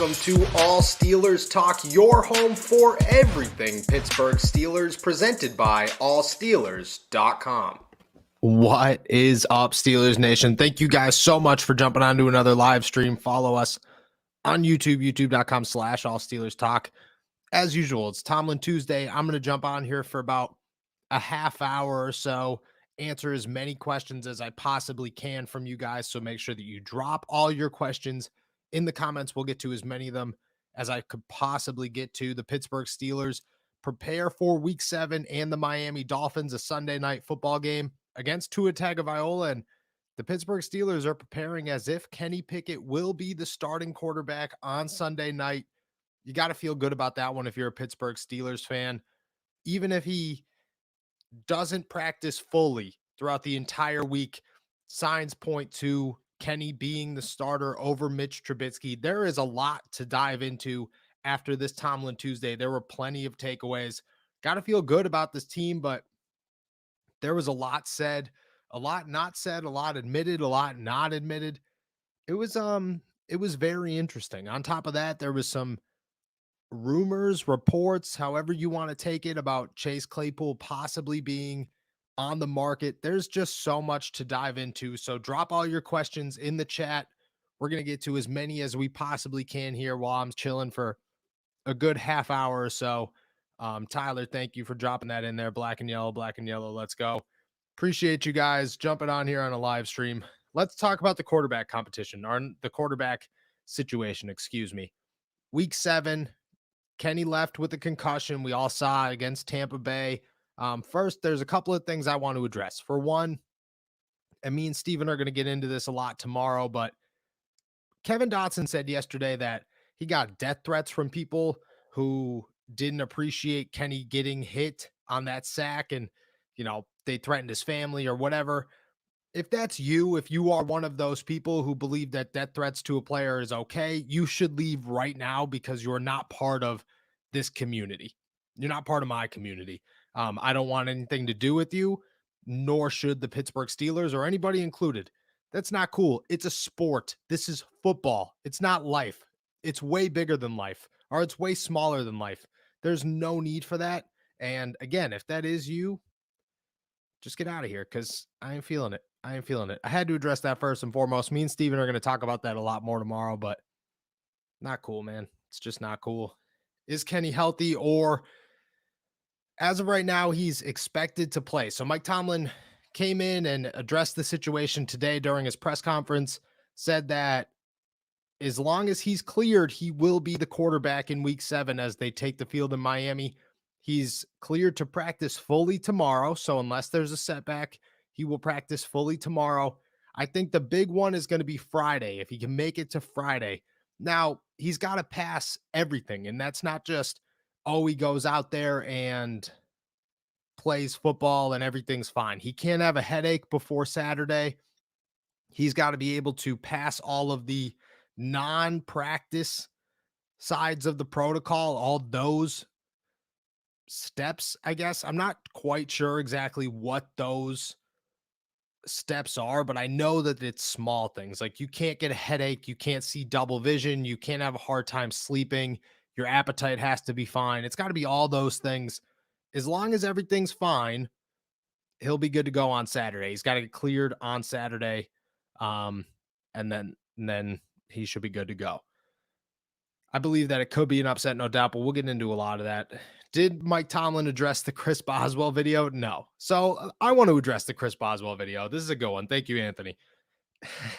welcome to All Steelers Talk, your home for everything Pittsburgh Steelers, presented by allsteelers.com. What is up, Steelers Nation? Thank you guys so much for jumping on to another live stream. Follow us on YouTube, youtube.com/allsteelerstalk. As usual, it's Tomlin Tuesday. I'm going to jump on here for about a half hour or so, answer as many questions as I possibly can from you guys. So make sure that you drop all your questions in the comments. We'll get to as many of them as I could possibly get to. The Pittsburgh Steelers prepare for Week 7 and the Miami Dolphins, a Sunday night football game against Tua Tagovailoa. And the Pittsburgh Steelers are preparing as if Kenny Pickett will be the starting quarterback on Sunday night. You got to feel good about that one if you're a Pittsburgh Steelers fan. Even if he doesn't practice fully throughout the entire week, signs point to Kenny being the starter over Mitch Trubisky. There is a lot to dive into after this Tomlin Tuesday. There were plenty of takeaways. Got to feel good about this team, but there was a lot said, a lot not said, a lot admitted, a lot not admitted. It was very interesting. On top of that, there was some rumors, reports, however you want to take it, about Chase Claypool possibly being on the market. There's just so much to dive into. So drop all your questions in the chat. We're going to get to as many as we possibly can here while I'm chilling for a good half hour or so. Tyler, thank you for dropping that in there. Black and yellow, let's go. Appreciate you guys jumping on here on a live stream. Let's talk about the quarterback competition, or the quarterback situation, excuse me. Week 7, Kenny left with a concussion. We all saw against Tampa Bay. First, there's a couple of things I want to address. For one, and me and Steven are going to get into this a lot tomorrow, but Kevin Dotson said yesterday that he got death threats from people who didn't appreciate Kenny getting hit on that sack, and, you know, they threatened his family or whatever. If that's you, if you are one of those people who believe that death threats to a player is okay, you should leave right now, because you're not part of this community. You're not part of my community. I don't want anything to do with you, nor should the Pittsburgh Steelers or anybody included. That's not cool. It's a sport. This is football. It's not life. It's way bigger than life, or it's way smaller than life. There's no need for that. And again, if that is you, just get out of here, because I ain't feeling it. I had to address that first and foremost. Me and Steven are going to talk about that a lot more tomorrow, but not cool, man. It's just not cool. Is Kenny healthy? Or as of right now, he's expected to play. So Mike Tomlin came in and addressed the situation today during his press conference, said that as long as he's cleared, he will be the quarterback in Week 7 as they take the field in Miami. He's cleared to practice fully tomorrow. So unless there's a setback, he will practice fully tomorrow. I think the big one is going to be Friday, if he can make it to Friday. Now, he's got to pass everything, and that's not just, oh, he goes out there and plays football and everything's fine. He can't have a headache before Saturday. He's got to be able to pass all of the non-practice sides of the protocol, all those steps, I guess. I'm not quite sure exactly what those steps are, but I know that it's small things. Like, you can't get a headache, you can't see double vision, you can't have a hard time sleeping, your appetite has to be fine. It's got to be all those things. As long as everything's fine, he'll be good to go on Saturday. He's got to get cleared on Saturday, and then he should be good to go. I believe that it could be an upset, no doubt, but we'll get into a lot of that. Did Mike Tomlin address the Chris Boswell video? No. So I want to address the Chris Boswell video. This is a good one. Thank you, Anthony.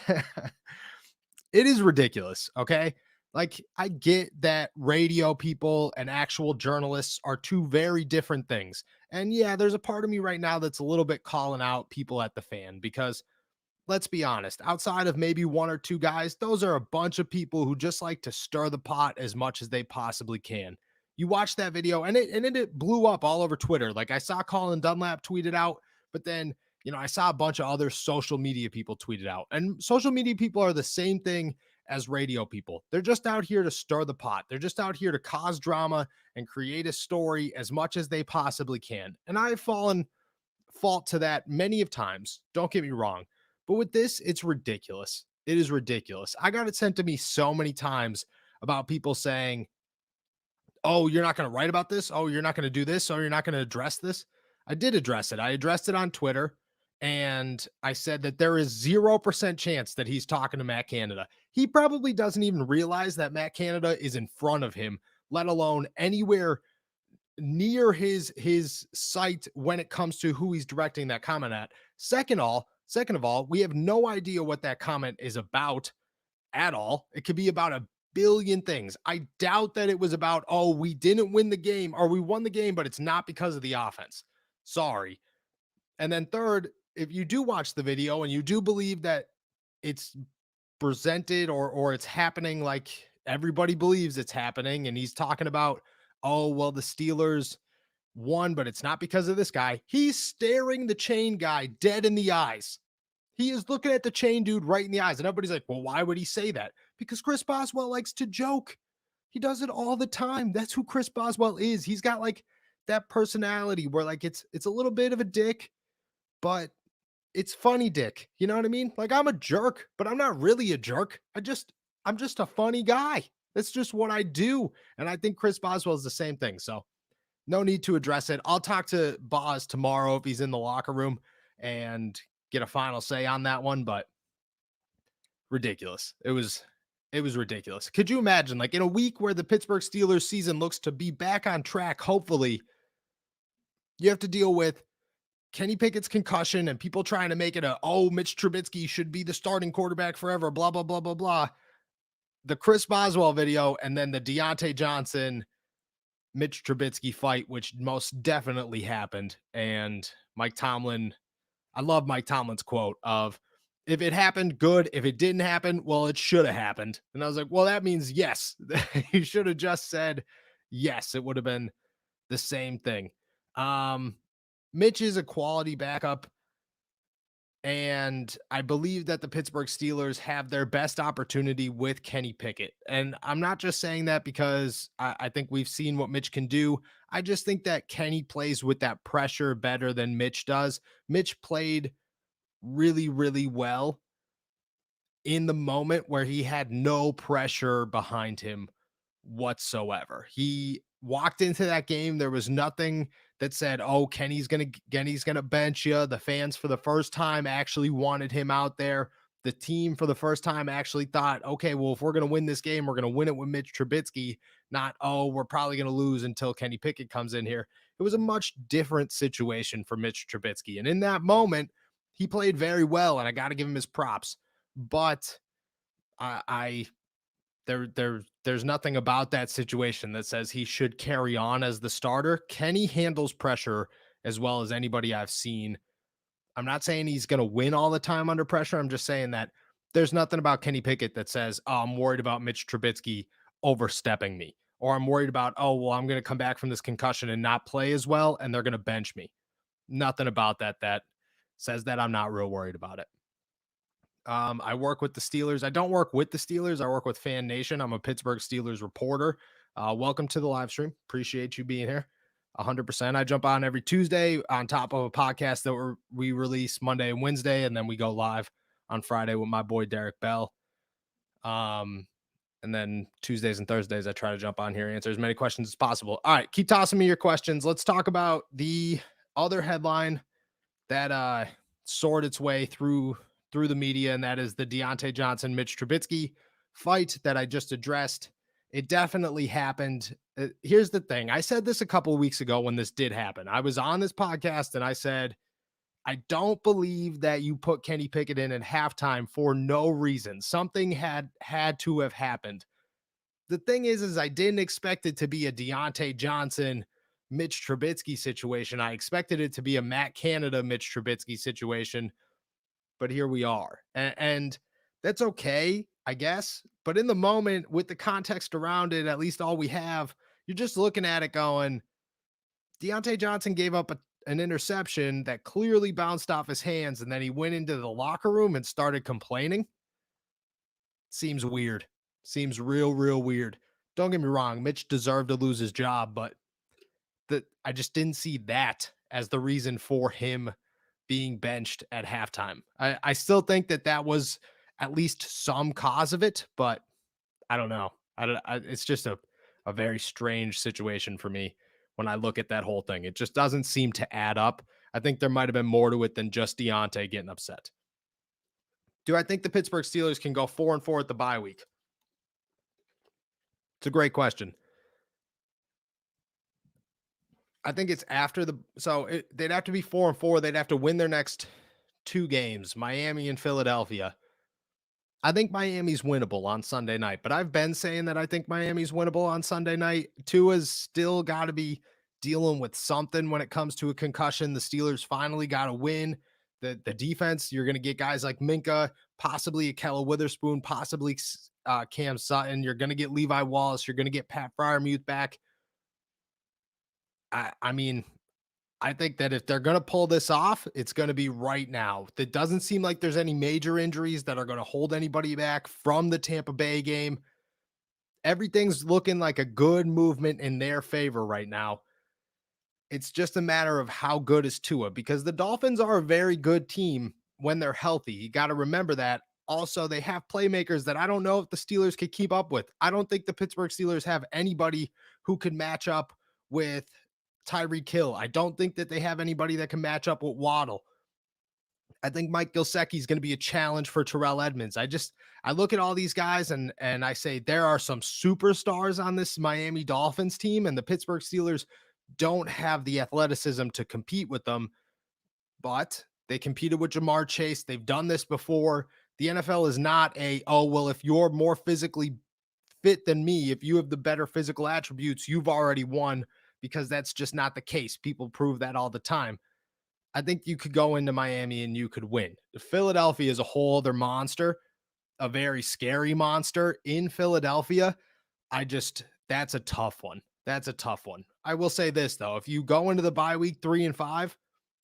It is ridiculous, okay? Like, I get that radio people and actual journalists are two very different things. And yeah, there's a part of me right now that's a little bit calling out people at the Fan, because let's be honest, outside of maybe one or two guys, those are a bunch of people who just like to stir the pot as much as they possibly can. You watch that video and it blew up all over Twitter. Like, I saw Colin Dunlap tweet it out, but then, you know, I saw a bunch of other social media people tweet it out. And social media people are the same thing as radio people. They're just out here to stir the pot. They're just out here to cause drama and create a story as much as they possibly can. And I've fallen fault to that many of times. Don't get me wrong. But with this, it's ridiculous. It is ridiculous. I got it sent to me so many times about people saying, oh, you're not going to write about this. Oh, you're not going to do this. Oh, you're not going to address this. I did address it. I addressed it on Twitter. And I said that there is 0% chance that he's talking to Matt Canada. He probably doesn't even realize that Matt Canada is in front of him, let alone anywhere near his sight when it comes to who he's directing that comment at. Second of all, we have no idea what that comment is about at all. It could be about a billion things. I doubt that it was about, oh, we didn't win the game or we won the game, but it's not because of the offense. Sorry. And then third, if you do watch the video and you do believe that it's presented or it's happening like everybody believes it's happening, and he's talking about, oh, well, the Steelers won, but it's not because of this guy. He's staring the chain guy dead in the eyes. He is looking at the chain dude right in the eyes. And everybody's like, well, why would he say that? Because Chris Boswell likes to joke. He does it all the time. That's who Chris Boswell is. He's got like that personality where like it's a little bit of a dick, but it's funny dick. You know what I mean? Like I'm a jerk, but I'm not really a jerk. I'm just a funny guy. That's just what I do. And I think Chris Boswell is the same thing. So no need to address it. I'll talk to Boz tomorrow if he's in the locker room and get a final say on that one, but ridiculous. It was ridiculous. Could you imagine, like in a week where the Pittsburgh Steelers season looks to be back on track, hopefully, you have to deal with Kenny Pickett's concussion and people trying to make it oh, Mitch Trubisky should be the starting quarterback forever, blah, blah, blah, blah, blah. The Chris Boswell video and then the Deontay Johnson, Mitch Trubisky fight, which most definitely happened. And Mike Tomlin, I love Mike Tomlin's quote of, if it happened, good. If it didn't happen, well, it should have happened. And I was like, well, that means yes. He should have just said yes. It would have been the same thing. Mitch is a quality backup. And I believe that the Pittsburgh Steelers have their best opportunity with Kenny Pickett. And I'm not just saying that because I think we've seen what Mitch can do. I just think that Kenny plays with that pressure better than Mitch does. Mitch played really, really well in the moment where he had no pressure behind him whatsoever. He walked into that game. There was nothing that said, oh, Kenny's gonna bench you. The fans for the first time actually wanted him out there. The team for the first time actually thought, okay, well, if we're gonna win this game, we're gonna win it with Mitch Trubisky, not, oh, we're probably gonna lose until Kenny Pickett comes in here. It was a much different situation for Mitch Trubisky. And in that moment, he played very well, and I got to give him his props. But there's nothing about that situation that says he should carry on as the starter. Kenny handles pressure as well as anybody I've seen. I'm not saying he's going to win all the time under pressure. I'm just saying that there's nothing about Kenny Pickett that says, oh, I'm worried about Mitch Trubisky overstepping me, or I'm worried about, oh, well, I'm going to come back from this concussion and not play as well, and they're going to bench me. Nothing about that says that I'm not real worried about it. I work with the Steelers. I don't work with the Steelers. I work with Fan Nation. I'm a Pittsburgh Steelers reporter. Welcome to the live stream. Appreciate you being here. 100%. I jump on every Tuesday on top of a podcast that we release Monday and Wednesday, and then we go live on Friday with my boy Derek Bell. And then Tuesdays and Thursdays, I try to jump on here and answer as many questions as possible. All right, keep tossing me your questions. Let's talk about the other headline that soared its way through the media, and that is the Deontay Johnson, Mitch Trubisky fight that I just addressed. It definitely happened. Here's the thing. I said this a couple of weeks ago when this did happen. I was on this podcast and I said, I don't believe that you put Kenny Pickett in at halftime for no reason. Something had to have happened. The thing is I didn't expect it to be a Deontay Johnson, Mitch Trubisky situation. I expected it to be a Matt Canada, Mitch Trubisky situation, but here we are. And that's okay, I guess. But in the moment, with the context around it, at least all we have, you're just looking at it going, Deontay Johnson gave up an interception that clearly bounced off his hands, and then he went into the locker room and started complaining. Seems weird. Seems real, real weird. Don't get me wrong, Mitch deserved to lose his job, but I just didn't see that as the reason for him being benched at halftime. I still think that was at least some cause of it, but I don't know. It's just a very strange situation for me when I look at that whole thing. It just doesn't seem to add up. I think there might have been more to it than just Deontay getting upset. Do I think the Pittsburgh Steelers can go 4-4 at the bye week? It's a great question. I think it's after they'd have to be 4-4. They'd have to win their next two games, Miami and Philadelphia. I think Miami's winnable on Sunday night, but I've been saying that I think Miami's winnable on Sunday night. Tua's still got to be dealing with something when it comes to a concussion. The Steelers finally got to win. The defense, you're going to get guys like Minka, possibly Akella Witherspoon, possibly Cam Sutton. You're going to get Levi Wallace. You're going to get Pat Freiermuth back. I mean, I think that if they're going to pull this off, it's going to be right now. It doesn't seem like there's any major injuries that are going to hold anybody back from the Tampa Bay game. Everything's looking like a good movement in their favor right now. It's just a matter of how good is Tua, because the Dolphins are a very good team when they're healthy. You got to remember that. Also, they have playmakers that I don't know if the Steelers could keep up with. I don't think the Pittsburgh Steelers have anybody who could match up with Tyreek Hill. I don't think that they have anybody that can match up with Waddle. I think Mike Gesicki is going to be a challenge for Terrell Edmonds. I look at all these guys and I say there are some superstars on this Miami Dolphins team, and the Pittsburgh Steelers don't have the athleticism to compete with them, but they competed with Jamar Chase. They've done this before. The NFL is not if you're more physically fit than me, if you have the better physical attributes, you've already won, because that's just not the case. People prove that all the time. I think you could go into Miami and you could win. Philadelphia is a whole other monster, a very scary monster in Philadelphia. That's a tough one. That's a tough one. I will say this, though. If you go into the bye week 3-5,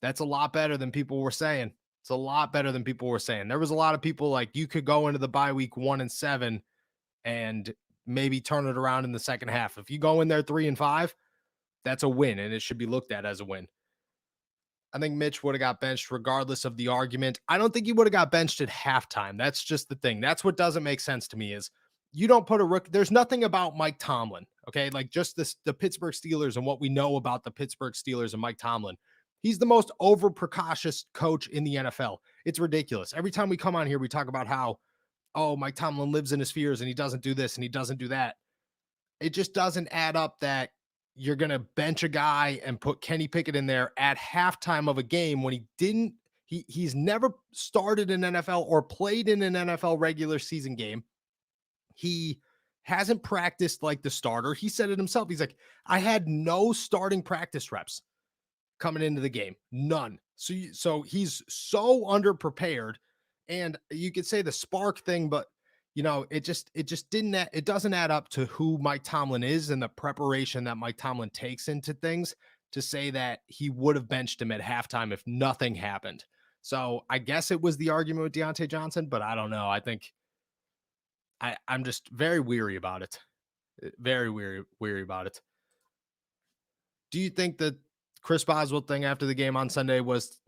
that's a lot better than people were saying. It's a lot better than people were saying. There was a lot of people like, you could go into the bye week 1-7 and maybe turn it around in the second half. If you go in there 3-5, that's a win, and it should be looked at as a win. I think Mitch would have got benched regardless of the argument. I don't think he would have got benched at halftime. That's just the thing. That's what doesn't make sense to me is you don't put a rookie. There's nothing about Mike Tomlin, okay? Like just the Pittsburgh Steelers and what we know about the Pittsburgh Steelers and Mike Tomlin. He's the most over-precautious coach in the NFL. It's ridiculous. Every time we come on here, we talk about how, Mike Tomlin lives in his fears and he doesn't do this and he doesn't do that. It just doesn't add up that you're going to bench a guy and put Kenny Pickett in there at halftime of a game when he's never started an NFL or played in an NFL regular season game. He hasn't practiced like the starter. He said it himself. He's like, I had no starting practice reps coming into the game. None. So he's so underprepared, and you could say the spark thing, but it doesn't add up to who Mike Tomlin is and the preparation that Mike Tomlin takes into things to say that he would have benched him at halftime if nothing happened. So I guess it was the argument with Deontay Johnson, but I don't know. I think I'm just very weary about it. Very weary about it. Do you think that Chris Boswell thing after the game on Sunday was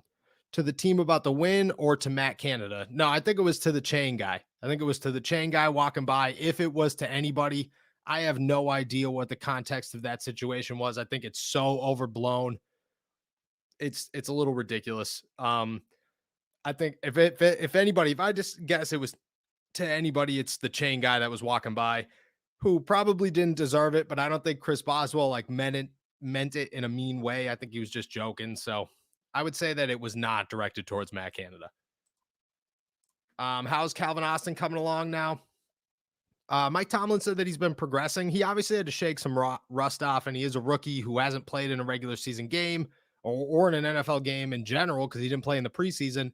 to the team about the win or to Matt Canada? No, I think it was to the chain guy. I think it was to the chain guy walking by. If it was to anybody, I have no idea what the context of that situation was. I think it's so overblown. It's a little ridiculous. I think if anybody, if I just guess it was to anybody, it's the chain guy that was walking by who probably didn't deserve it, but I don't think Chris Boswell meant it in a mean way. I think he was just joking. So I would say that it was not directed towards Matt Canada. How's Calvin Austin coming along now? Mike Tomlin said that he's been progressing. He obviously had to shake some rust off, and he is a rookie who hasn't played in a regular season game or in an NFL game in general because he didn't play in the preseason.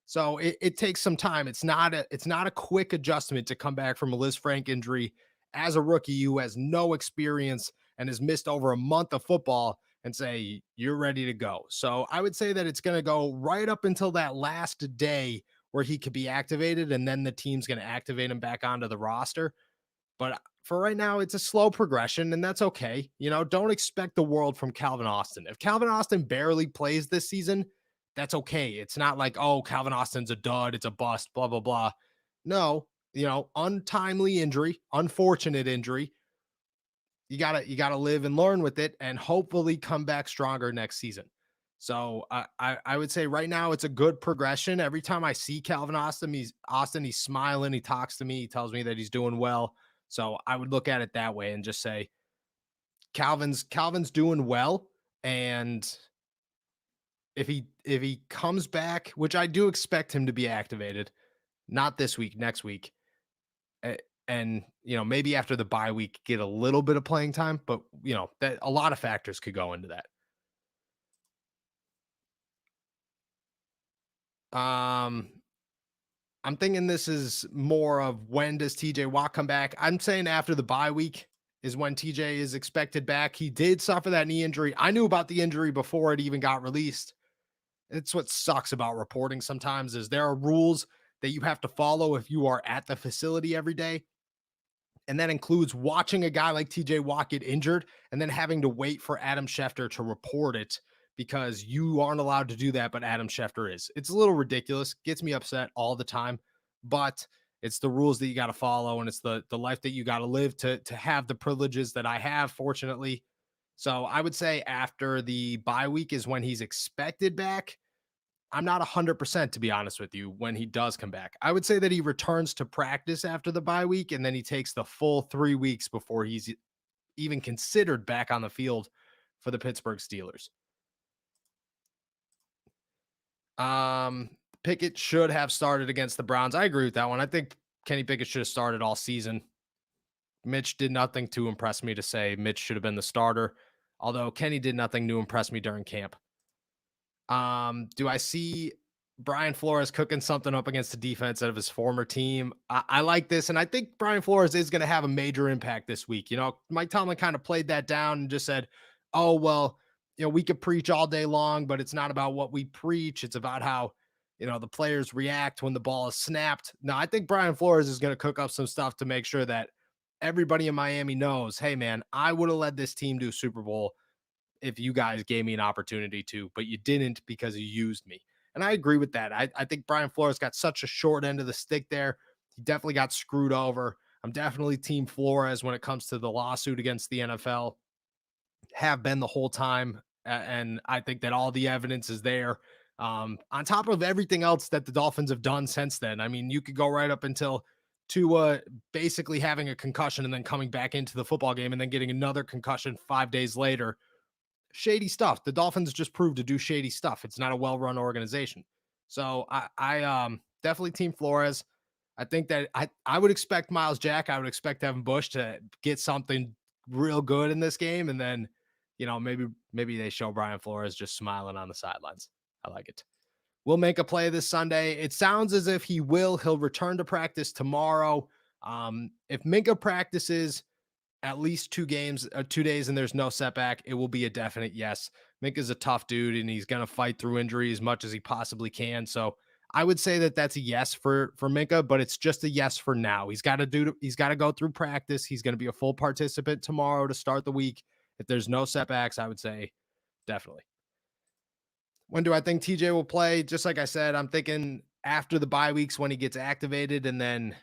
So it takes some time. It's not a quick adjustment to come back from a Liz Frank injury as a rookie who has no experience and has missed over a month of football and say, you're ready to go. So I would say that it's going to go right up until that last day where he could be activated, and then the team's going to activate him back onto the roster. But for right now, it's a slow progression, and that's okay. Don't expect the world from Calvin Austin. If Calvin Austin barely plays this season, that's okay. It's not like, Calvin Austin's a dud, it's a bust, blah, blah, blah. No, untimely injury, unfortunate injury. You gotta live and learn with it, and hopefully come back stronger next season. So I would say right now it's a good progression. Every time I see Calvin Austin, he's smiling, he talks to me, he tells me that he's doing well. So I would look at it that way and just say Calvin's doing well. And if he comes back, which I do expect him to be activated, not this week, next week, and maybe after the bye week get a little bit of playing time, but that a lot of factors could go into that. um I'm thinking this is more of, when does TJ Watt come back? I'm saying after the bye week is when TJ is expected back. He did suffer that knee injury. I knew about the injury before it even got released. It's what sucks about reporting sometimes, is there are rules that you have to follow if you are at the facility every day. And that includes watching a guy like TJ Watt get injured and then having to wait for Adam Schefter to report it, because you aren't allowed to do that, but Adam Schefter is. It's a little ridiculous, gets me upset all the time, but it's the rules that you got to follow, and it's the life that you got to live to have the privileges that I have, fortunately. So I would say after the bye week is when he's expected back. I'm not 100%, to be honest with you, when he does come back. I would say that he returns to practice after the bye week, and then he takes the full 3 weeks before he's even considered back on the field for the Pittsburgh Steelers. Pickett should have started against the Browns. I agree with that one. I think Kenny Pickett should have started all season. Mitch did nothing to impress me to say Mitch should have been the starter, although Kenny did nothing to impress me during camp. Do I see Brian Flores cooking something up against the defense of his former team? I like this, and I think Brian Flores is going to have a major impact this week. Mike Tomlin kind of played that down and just said, oh, well, we could preach all day long, but it's not about what we preach. It's about how, the players react when the ball is snapped. Now, I think Brian Flores is going to cook up some stuff to make sure that everybody in Miami knows, hey, man, I would have led this team to a Super Bowl if you guys gave me an opportunity to, but you didn't because you used me. And I agree with that. I think Brian Flores got such a short end of the stick there. He definitely got screwed over. I'm definitely team Flores when it comes to the lawsuit against the NFL. Have been the whole time. And I think that all the evidence is there. On top of everything else that the Dolphins have done since then. I mean, you could go right up until Tua basically having a concussion and then coming back into the football game and then getting another concussion 5 days later. Shady stuff. The Dolphins just proved to do shady stuff. It's not a well-run organization. So I definitely team Flores. I think that I would expect Miles Jack. I would expect Devin Bush to get something real good in this game. And then, maybe they show Brian Flores just smiling on the sidelines. I like it. We'll make a play this Sunday. It sounds as if he will. He'll return to practice tomorrow. If Minka practices at least 2 days and there's no setback, it will be a definite yes. Minka's a tough dude, and he's going to fight through injury as much as he possibly can. So I would say that that's a yes for Minka, but it's just a yes for now. He's got to go through practice. He's going to be a full participant tomorrow to start the week. If there's no setbacks, I would say definitely. When do I think TJ will play? Just like I said, I'm thinking after the bye weeks when he gets activated, and then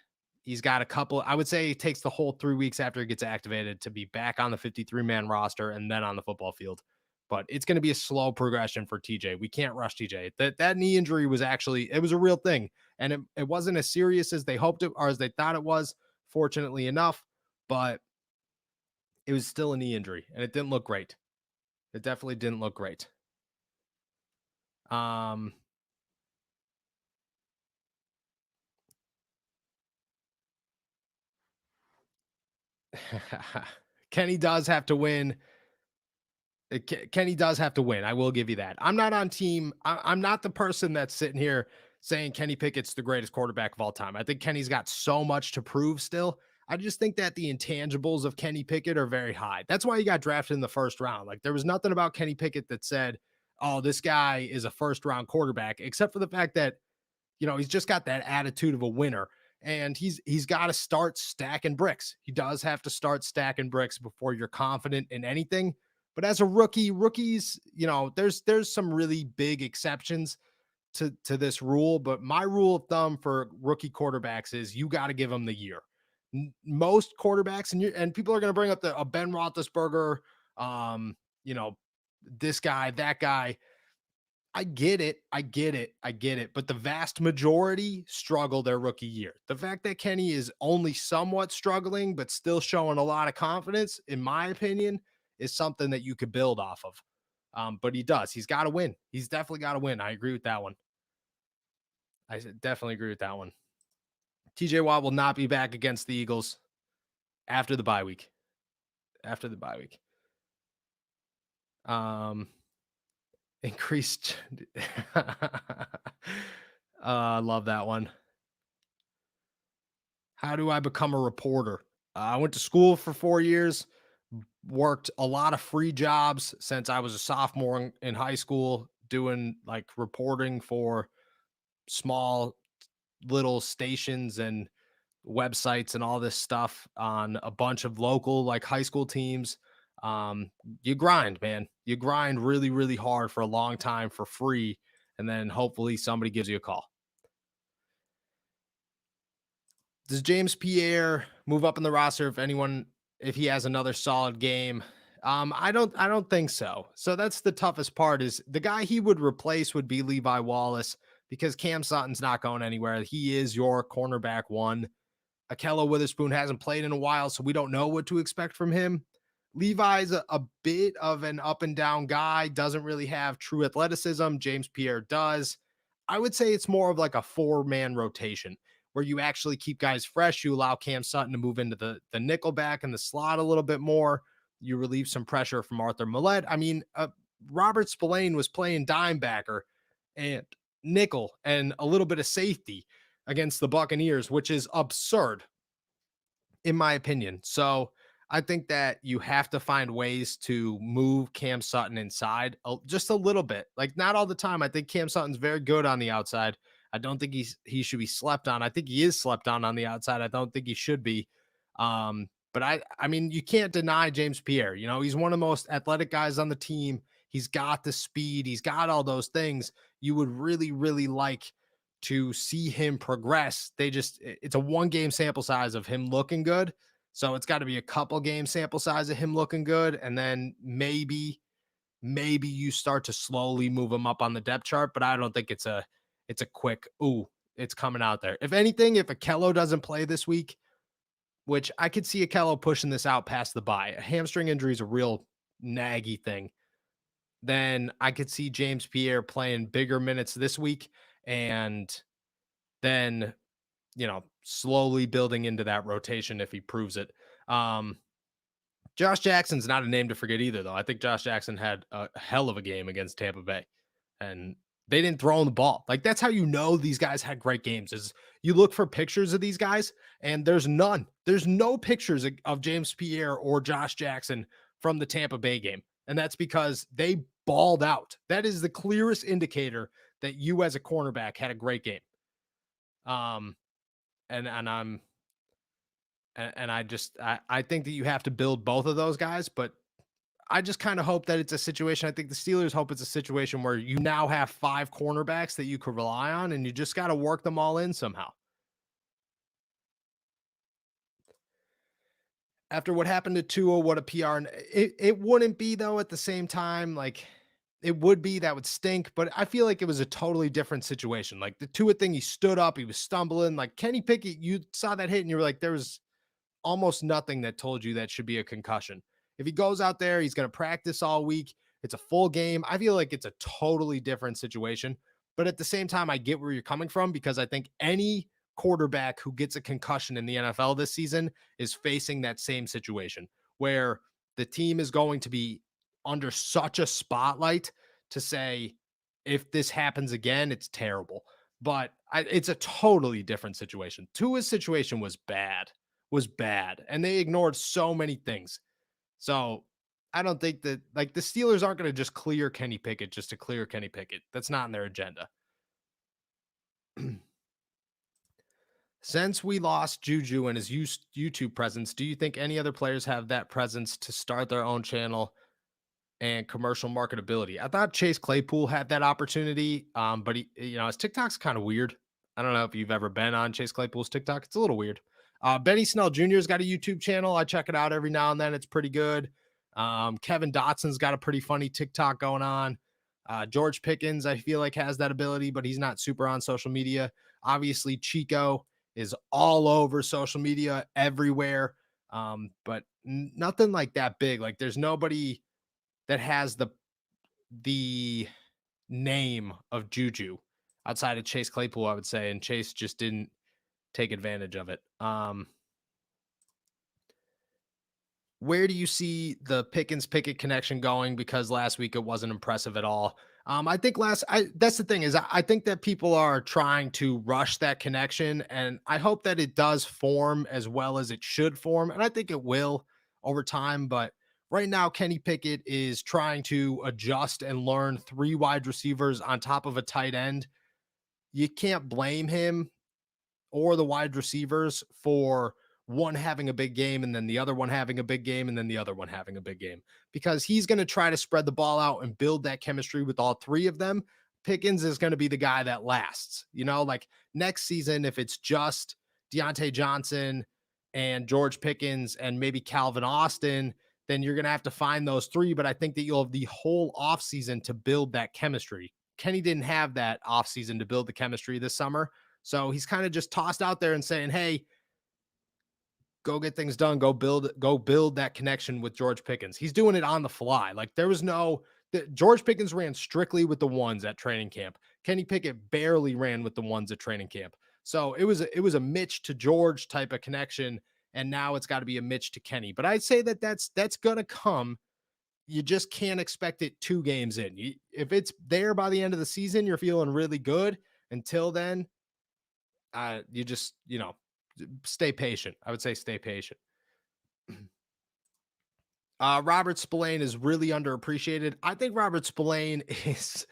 he's got a couple. I would say it takes the whole 3 weeks after he gets activated to be back on the 53-man roster and then on the football field. But it's going to be a slow progression for TJ. We can't rush TJ. That knee injury was it was a real thing. And it wasn't as serious as they hoped it, or as they thought it was, fortunately enough. But it was still a knee injury, and it didn't look great. It definitely didn't look great. Kenny does have to win. Kenny does have to win. I will give you that. I'm not on team. I'm not the person that's sitting here saying Kenny Pickett's the greatest quarterback of all time. I think Kenny's got so much to prove still. I just think that the intangibles of Kenny Pickett are very high. That's why he got drafted in the first round. Like, there was nothing about Kenny Pickett that said, oh, this guy is a first round quarterback, except for the fact that, he's just got that attitude of a winner. And he's got to start stacking bricks. He does have to start stacking bricks before you're confident in anything. But as a rookies, there's some really big exceptions. to this rule, but my rule of thumb for rookie quarterbacks is you got to give them the year. Most quarterbacks, and people are going to bring up the Ben Roethlisberger, you know, this guy, that guy. I get it. I get it. I get it. But the vast majority struggle their rookie year. The fact that Kenny is only somewhat struggling, but still showing a lot of confidence, in my opinion, is something that you could build off of. But he does. He's got to win. He's definitely got to win. I agree with that one. I definitely agree with that one. TJ Watt will not be back against the Eagles after the bye week. After the bye week. Increased. I love that one. How do I become a reporter? I went to school for 4 years, worked a lot of free jobs since I was a sophomore in high school, doing like reporting for small little stations and websites and all this stuff on a bunch of local like high school teams. You grind, man. You grind really, really hard for a long time for free, and then hopefully somebody gives you a call. Does James Pierre move up in the roster if he has another solid game? I don't think so. So that's the toughest part. Is the guy he would replace would be Levi Wallace, because Cam Sutton's not going anywhere. He is your cornerback one. Akello Witherspoon hasn't played in a while, so we don't know what to expect from him. Levi's a bit of an up and down guy, doesn't really have true athleticism. James Pierre does. I would say it's more of like a 4-man rotation where you actually keep guys fresh. You allow Cam Sutton to move into the nickel back and the slot a little bit more. You relieve some pressure from Arthur Millette. I mean, Robert Spillane was playing dime backer and nickel and a little bit of safety against the Buccaneers, which is absurd in my opinion. So I think that you have to find ways to move Cam Sutton inside just a little bit, like not all the time. I think Cam Sutton's very good on the outside. I don't think he should be slept on. I think he is slept on the outside. I don't think he should be. But I mean, you can't deny James Pierre. You know, he's one of the most athletic guys on the team. He's got the speed. He's got all those things. You would really, really like to see him progress. It's a 1-game sample size of him looking good. So it's got to be a couple game sample size of him looking good. And then maybe you start to slowly move him up on the depth chart, but I don't think it's a quick, ooh, it's coming out there. If anything, if Akello doesn't play this week, which I could see Akello pushing this out past the bye, a hamstring injury is a real naggy thing, then I could see James Pierre playing bigger minutes this week and then, slowly building into that rotation if he proves it. Josh Jackson's not a name to forget either, though. I think Josh Jackson had a hell of a game against Tampa Bay, and they didn't throw him the ball. Like, that's how you know these guys had great games, is you look for pictures of these guys, and there's none. There's no pictures of James Pierre or Josh Jackson from the Tampa Bay game, and that's because they balled out. That is the clearest indicator that you as a cornerback had a great game. I think that you have to build both of those guys, but I just kind of hope that it's a situation. I think the Steelers hope it's a situation where you now have 5 cornerbacks that you could rely on, and you just got to work them all in somehow. After what happened to Tua, what a PR. It wouldn't be, though, at the same time. Like, it would be, that would stink, but I feel like it was a totally different situation. Like the Tua thing, he stood up, he was stumbling. Like Kenny Pickett, you saw that hit and you were like, there was almost nothing that told you that should be a concussion. If he goes out there, he's going to practice all week. It's a full game. I feel like it's a totally different situation. But at the same time, I get where you're coming from, because I think any quarterback who gets a concussion in the NFL this season is facing that same situation where the team is going to be under such a spotlight to say, if this happens again, it's terrible. But it's a totally different situation. Tua's situation was bad, and they ignored so many things. So I don't think that, like, the Steelers aren't going to just clear Kenny Pickett just to clear Kenny Pickett. That's not in their agenda. Since we lost Juju and his YouTube presence, do you think any other players have that presence to start their own channel and commercial marketability. I thought Chase Claypool had that opportunity, but his TikTok's kind of weird. I don't know if you've ever been on Chase Claypool's TikTok. It's a little weird. Benny Snell Jr.'s got a YouTube channel. I check it out every now and then. It's pretty good. Kevin Dotson's got a pretty funny TikTok going on. George Pickens, I feel like, has that ability, but he's not super on social media. Obviously, Chico is all over social media everywhere, but nothing like that big. Like, there's nobody that has the name of Juju outside of Chase Claypool, I would say, and Chase just didn't take advantage of it. Where do you see the Pickens Pickett connection going? Because last week it wasn't impressive at all. I think that's the thing is I think that people are trying to rush that connection, and I hope that it does form as well as it should form, and I think it will over time. But right now, Kenny Pickett is trying to adjust and learn three wide receivers on top of a tight end. You can't blame him or the wide receivers for one having a big game and then the other one having a big game and then the other one having a big game, because he's going to try to spread the ball out and build that chemistry with all three of them. Pickens is going to be the guy that lasts, like next season, if it's just Deontay Johnson and George Pickens and maybe Calvin Austin, then you're going to have to find those three. But I think that you'll have the whole offseason to build that chemistry. Kenny didn't have that offseason to build the chemistry this summer. So he's kind of just tossed out there and saying, hey, go get things done. Go build that connection with George Pickens. He's doing it on the fly. Like, there was George Pickens ran strictly with the ones at training camp. Kenny Pickett barely ran with the ones at training camp. So it was a Mitch to George type of connection. And now it's got to be a Mitch to Kenny. But I'd say that's going to come. You just can't expect it 2 games in. If it's there by the end of the season, you're feeling really good. Until then, you just, stay patient. I would say stay patient. Robert Spillane is really underappreciated. I think Robert Spillane is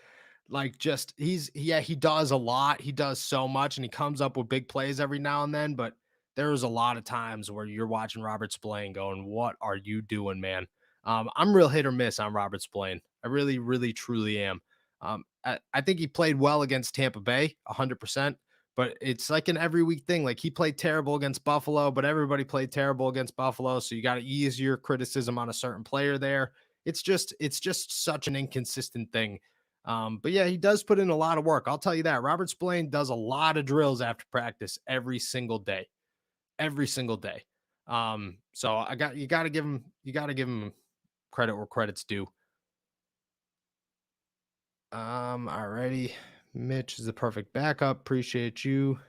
like he does a lot. He does so much and he comes up with big plays every now and then, but there's a lot of times where you're watching Robert Spillane going, what are you doing, man? I'm real hit or miss on Robert Spillane. I really, really, truly am. I think he played well against Tampa Bay, 100%. But it's like an every week thing. Like, he played terrible against Buffalo, but everybody played terrible against Buffalo. So you got to ease your criticism on a certain player there. It's just such an inconsistent thing. But yeah, he does put in a lot of work. I'll tell you that. Robert Spillane does a lot of drills after practice every single day. So you got to give him credit where credit's due. Alrighty. Mitch is the perfect backup. Appreciate you.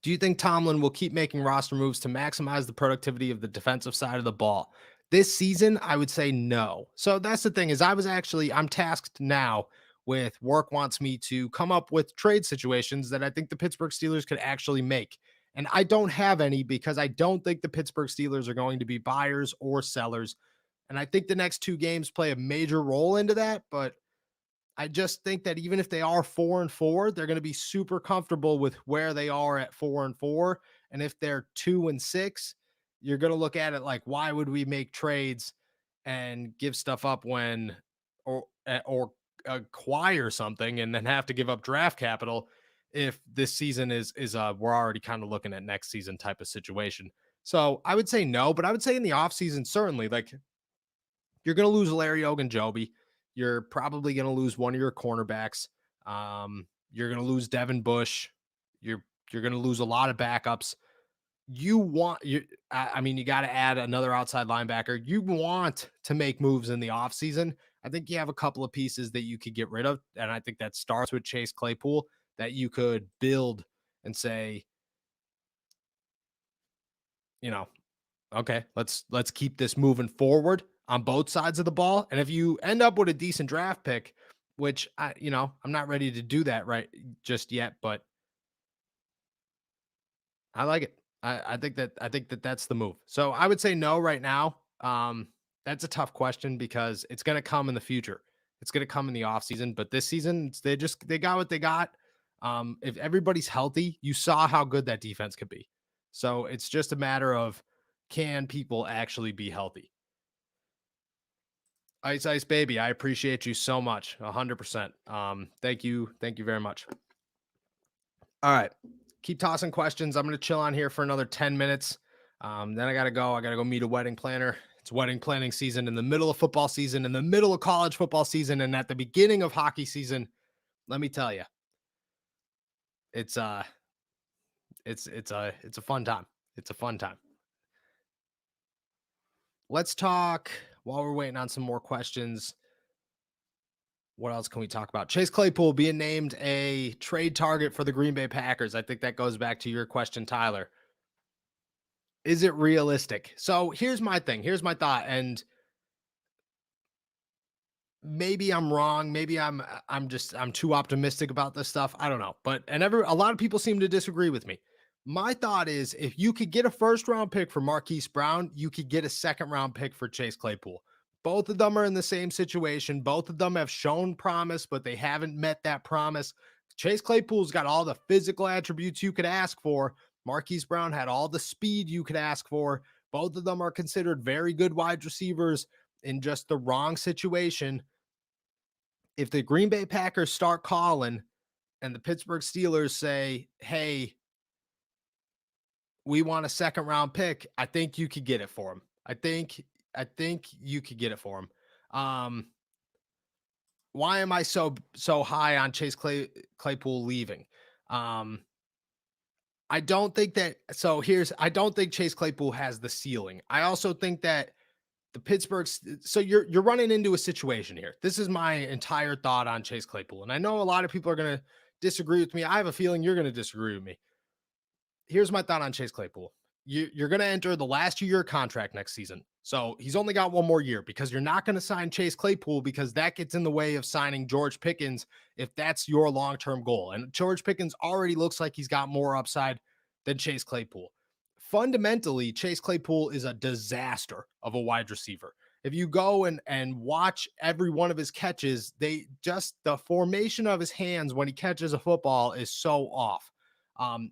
Do you think Tomlin will keep making roster moves to maximize the productivity of the defensive side of the ball? This season, I would say no. So that's the thing is I'm tasked now with work wants me to come up with trade situations that I think the Pittsburgh Steelers could actually make. And I don't have any because I don't think the Pittsburgh Steelers are going to be buyers or sellers. And I think the next 2 games play a major role into that. But I just think that even if they are 4-4, they're going to be super comfortable with where they are at 4-4. And if they're 2-6, you're going to look at it like, why would we make trades and give stuff up or acquire something and then have to give up draft capital if this season is we're already kind of looking at next season type of situation. So I would say no, but I would say in the offseason, certainly, like, you're going to lose Larry Ogunjobi. You're probably going to lose one of your cornerbacks. You're going to lose Devin Bush. You're going to lose a lot of backups. You got to add another outside linebacker. You want to make moves in the offseason. I think you have a couple of pieces that you could get rid of. And I think that starts with Chase Claypool that you could build and say, okay, let's keep this moving forward on both sides of the ball. And if you end up with a decent draft pick, which I'm not ready to do that right just yet, but I like it. I think that that's the move. So I would say no right now. That's a tough question because it's going to come in the future. It's going to come in the offseason, but this season they got what they got. If everybody's healthy, you saw how good that defense could be. So it's just a matter of, can people actually be healthy? Ice Ice Baby, I appreciate you so much. 100%. Thank you. Thank you very much. All right. Keep tossing questions. I'm going to chill on here for another 10 minutes. Then I got to go. I got to go meet a wedding planner. It's wedding planning season in the middle of football season, in the middle of college football season, and at the beginning of hockey season. Let me tell you, it's a fun time. It's a fun time. Let's talk while we're waiting on some more questions. What else can we talk about? Chase Claypool being named a trade target for the Green Bay Packers. I think that goes back to your question, Tyler. Is it realistic? So here's my thing. Here's my thought. And maybe I'm wrong. Maybe I'm too optimistic about this stuff. I don't know. But a lot of people seem to disagree with me. My thought is if you could get a first round pick for Marquise Brown, you could get a second round pick for Chase Claypool. Both of them are in the same situation. Both of them have shown promise, but they haven't met that promise. Chase Claypool's got all the physical attributes you could ask for. Marquise Brown had all the speed you could ask for. Both of them are considered very good wide receivers in just the wrong situation. If the Green Bay Packers start calling and the Pittsburgh Steelers say, hey, we want a second round pick, I think you could get it for him. I think you could get it for him. Why am I so high on Chase Claypool leaving? I don't think Chase Claypool has the ceiling. I also think that the Pittsburgh, so you're running into a situation here. This is my entire thought on Chase Claypool. And I know a lot of people are going to disagree with me. I have a feeling you're going to disagree with me. Here's my thought on Chase Claypool. You're going to enter the last year contract next season. So he's only got one more year because you're not going to sign Chase Claypool because that gets in the way of signing George Pickens if that's your long-term goal. And George Pickens already looks like he's got more upside than Chase Claypool. Fundamentally, Chase Claypool is a disaster of a wide receiver. If you go and watch every one of his catches, the formation of his hands when he catches a football is so off.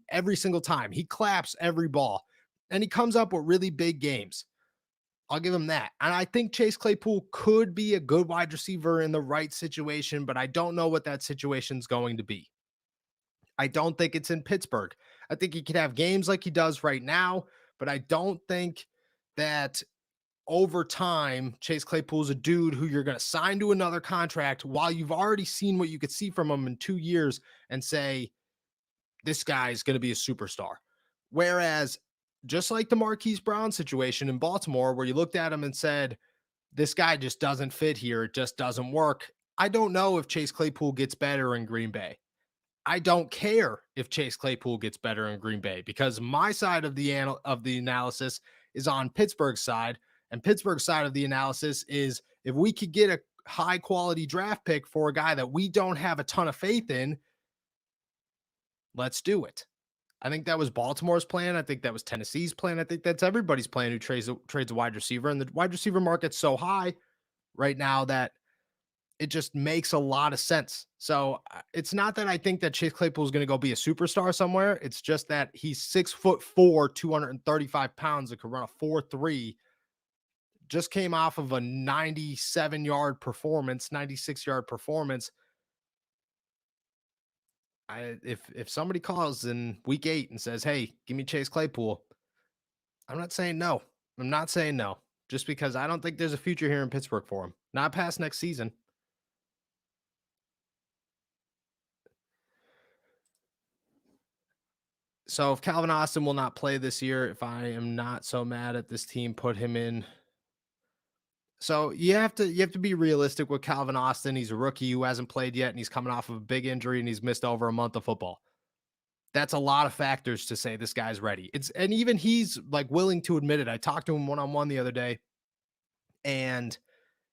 Every single time he claps every ball and he comes up with really big games. I'll give him that. And I think Chase Claypool could be a good wide receiver in the right situation, but I don't know what that situation's going to be. I don't think it's in Pittsburgh. I think he could have games like he does right now, but I don't think that over time, Chase Claypool's a dude who you're going to sign to another contract while you've already seen what you could see from him in 2 years and say, this guy is going to be a superstar. Whereas just like the Marquise Brown situation in Baltimore, where you looked at him and said, this guy just doesn't fit here. It just doesn't work. I don't know if Chase Claypool gets better in Green Bay. I don't care if Chase Claypool gets better in Green Bay because my side of the analysis is on Pittsburgh's side, and Pittsburgh's side of the analysis is if we could get a high quality draft pick for a guy that we don't have a ton of faith in, let's do it. I think that was Baltimore's plan. I think that was Tennessee's plan. I think that's everybody's plan who trades a wide receiver. And the wide receiver market's so high right now that it just makes a lot of sense. So it's not that I think that Chase Claypool is going to go be a superstar somewhere. It's just that he's 6'4", 235 pounds that could run a 4.3. Just came off of a 97-yard performance, 96-yard performance. If somebody calls in week 8 and says, hey, give me Chase Claypool, I'm not saying no. I'm not saying no. Just because I don't think there's a future here in Pittsburgh for him. Not past next season. So if Calvin Austin will not play this year, if I am not so mad at this team, put him in. So you have to be realistic with Calvin Austin. He's a rookie who hasn't played yet, and he's coming off of a big injury, and he's missed over a month of football. That's a lot of factors to say this guy's ready. And even he's like willing to admit it. I talked to him one-on-one the other day, and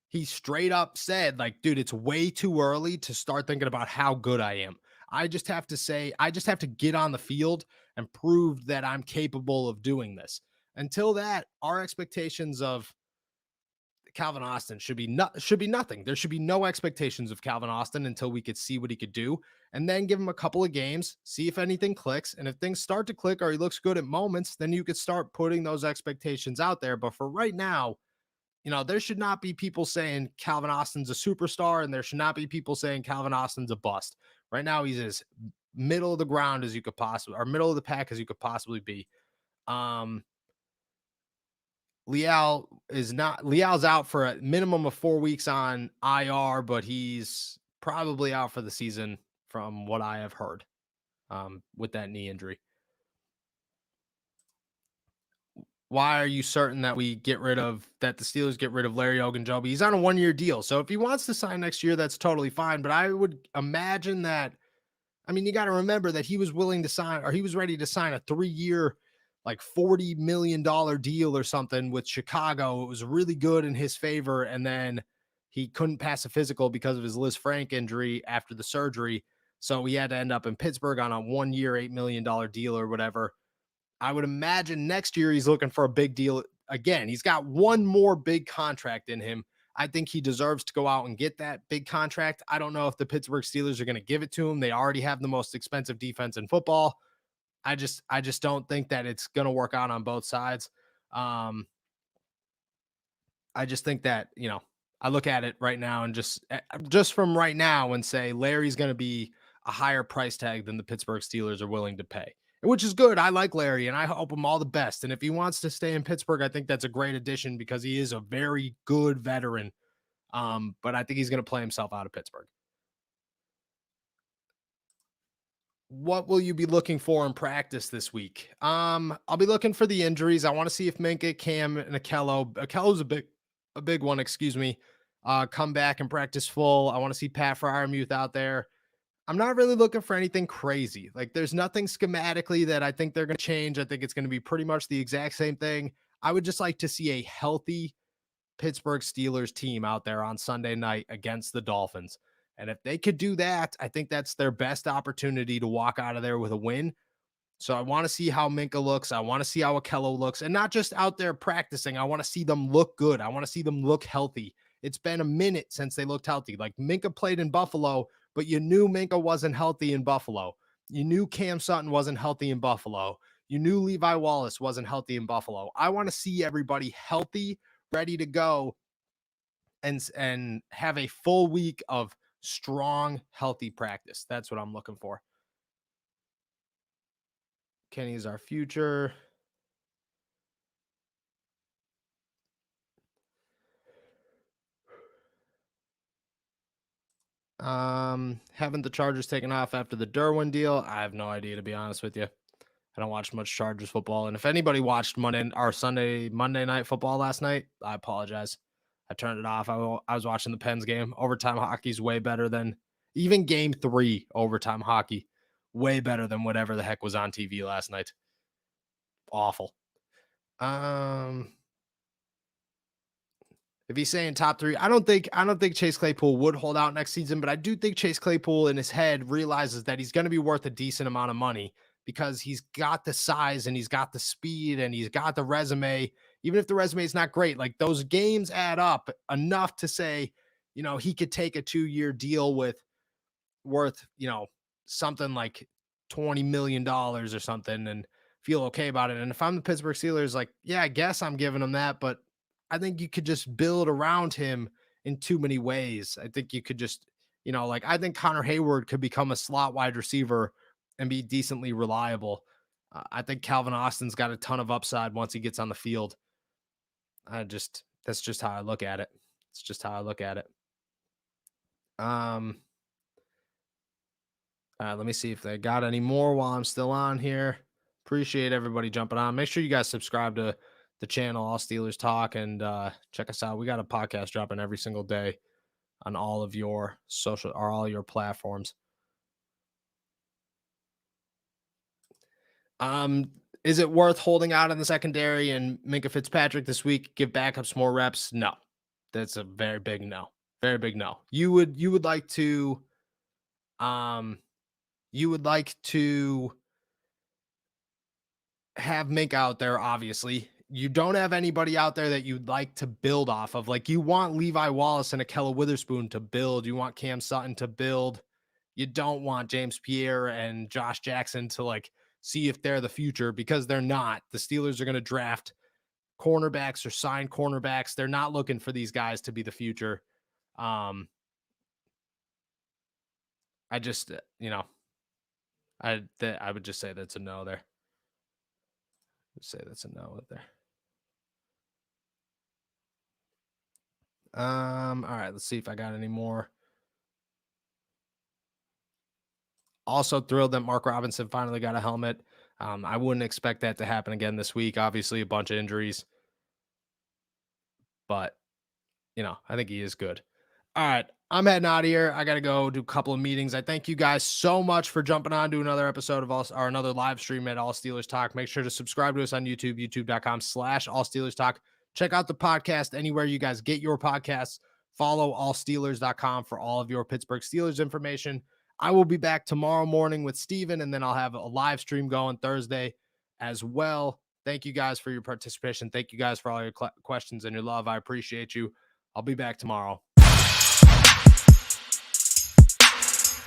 he straight up said, like, dude, it's way too early to start thinking about how good I am. I just have to get on the field and prove that I'm capable of doing this. Until that, our expectations of Calvin Austin should be nothing. There should be no expectations of Calvin Austin until we could see what he could do, and then give him a couple of games, see if anything clicks. And if things start to click or he looks good at moments, then you could start putting those expectations out there. But for right now, there should not be people saying Calvin Austin's a superstar, and there should not be people saying Calvin Austin's a bust. Right now, he's as middle of the ground as you could possibly, or middle of the pack as you could possibly be. Leal's out for a minimum of 4 weeks on IR, but he's probably out for the season from what I have heard, with that knee injury. Why are you certain that the Steelers get rid of Larry Ogunjobi? He's on a 1-year deal. So if he wants to sign next year, that's totally fine. But I would imagine that, you got to remember that he was willing to sign, or he was ready to sign a 3-year, like $40 million deal or something with Chicago. It was really good in his favor. And then he couldn't pass a physical because of his Liz Frank injury after the surgery. So he had to end up in Pittsburgh on a 1-year, $8 million deal or whatever. I would imagine next year he's looking for a big deal again. He's got one more big contract in him. I think he deserves to go out and get that big contract. I don't know if the Pittsburgh Steelers are going to give it to him. They already have the most expensive defense in football. I just don't think that it's going to work out on both sides. I just think that, I look at it right now and just from right now and say Larry's going to be a higher price tag than the Pittsburgh Steelers are willing to pay, which is good. I like Larry and I hope him all the best. And if he wants to stay in Pittsburgh, I think that's a great addition because he is a very good veteran. But I think he's going to play himself out of Pittsburgh. What will you be looking for in practice this week? I'll be looking for the injuries. I want to see if Minkah, Cam, and Akello's a big one, excuse me, come back and practice full. I want to see Pat Freiermuth out there. I'm not really looking for anything crazy. Like, there's nothing schematically that I think they're going to change. I think it's going to be pretty much the exact same thing. I would just like to see a healthy Pittsburgh Steelers team out there on Sunday night against the Dolphins. And if they could do that, I think that's their best opportunity to walk out of there with a win. So I want to see how Minkah looks. I want to see how Akello looks, and not just out there practicing. I want to see them look good. I want to see them look healthy. It's been a minute since they looked healthy. Like, Minkah played in Buffalo, but you knew Minkah wasn't healthy in Buffalo. You knew Cam Sutton wasn't healthy in Buffalo. You knew Levi Wallace wasn't healthy in Buffalo. I want to see everybody healthy, ready to go, and have a full week of strong, healthy practice. That's what I'm looking for. Kenny's our future. Haven't the Chargers taken off after the Derwin deal? I have no idea, to be honest with you. I don't watch much Chargers football. And if anybody watched Monday night football last night, I apologize. I turned it off. I was watching the Pens game. Overtime hockey's way better than even game 3 overtime hockey. Way better than whatever the heck was on TV last night. Awful. If he's saying top 3, I don't think Chase Claypool would hold out next season, but I do think Chase Claypool in his head realizes that he's going to be worth a decent amount of money because he's got the size and he's got the speed and he's got the resume. Even if the resume is not great, like, those games add up enough to say, he could take a 2-year deal worth, something like $20 million or something and feel okay about it. And if I'm the Pittsburgh Steelers, like, yeah, I guess I'm giving him that, but I think you could just build around him in too many ways. I think you could just, I think Connor Hayward could become a slot wide receiver and be decently reliable. I think Calvin Austin's got a ton of upside once he gets on the field. That's just how I look at it. It's just how I look at it. Let me see if they got any more while I'm still on here. Appreciate everybody jumping on. Make sure you guys subscribe to the channel, All Steelers Talk, and check us out. We got a podcast dropping every single day on all of your social or all your platforms. Is it worth holding out in the secondary and Minkah Fitzpatrick this week? Give backups more reps? No, that's a very big no. Very big no. You would like to have Minkah out there, obviously. you don't have anybody out there that you'd like to build off of. Like, you want Levi Wallace and Akella Witherspoon to build. You want Cam Sutton to build. You don't want James Pierre and Josh Jackson to like see if they're the future, because they're not. The Steelers are going to draft cornerbacks or sign cornerbacks. They're not looking for these guys to be the future. I just, I would just say that's a no there. Say that's a no there. All right, let's see if I got any more. Also thrilled that Mark Robinson finally got a helmet. I wouldn't expect that to happen again this week. Obviously, a bunch of injuries, but I think he is good. All right, I'm heading out of here. I got to go do a couple of meetings. I thank you guys so much for jumping on to another episode of another live stream at All Steelers Talk. Make sure to subscribe to us on YouTube, youtube.com/All Steelers Talk. Check out the podcast anywhere you guys get your podcasts. Follow allsteelers.com for all of your Pittsburgh Steelers information. I will be back tomorrow morning with Steven, and then I'll have a live stream going Thursday as well. Thank you guys for your participation. Thank you guys for all your questions and your love. I appreciate you. I'll be back tomorrow.